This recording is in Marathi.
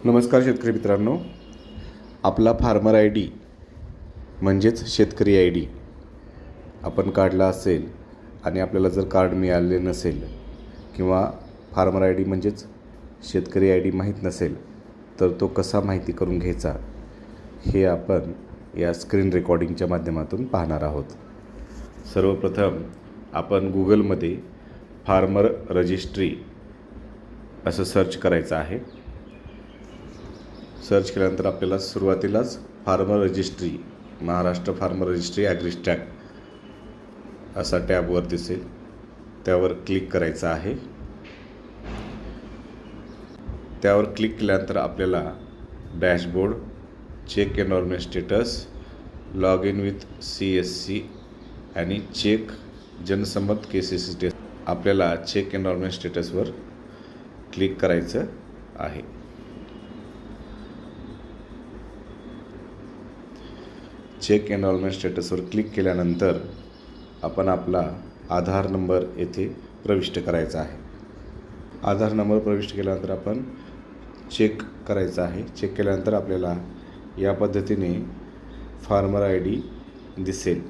नमस्कार शेतकरी मित्रांनो. आपला फार्मर आय डी म्हणजेच शेतकरी आय डी आपण काढला असेल आणि आपल्याला जर कार्ड मिळाले नसेल किंवा फार्मर आय डी म्हणजेच शेतकरी आय डी माहीत नसेल तर तो कसा माहिती करून घ्यायचा हे आपण या स्क्रीन रेकॉर्डिंगच्या माध्यमातून पाहणार आहोत. सर्वप्रथम आपण गुगलमध्ये फार्मर रजिस्ट्री असं सर्च करायचं आहे. सर्च केल्यानंतर आपल्याला सुरुवातीलाच farmer registry, Maharashtra farmer registry agristack असा टॅबवर दिसेल, त्यावर क्लिक करायचं आहे. त्यावर क्लिक केल्यानंतर आपल्याला dashboard, check enrolment status, log in with CSC आणि चेक जनसंमत KCC टेस्ट, आपल्याला चेक एनरोलमेंट स्टेटसवर क्लिक करायचं आहे. चेक एनरोलमेंट स्टेटसवर क्लिक केल्यानंतर आपण आपला आधार नंबर येथे प्रविष्ट करायचा आहे. आधार नंबर प्रविष्ट केल्यानंतर आपण चेक करायचा आहे. चेक केल्यानंतर आपल्याला या पद्धतीने फार्मर आय डी दिसेल.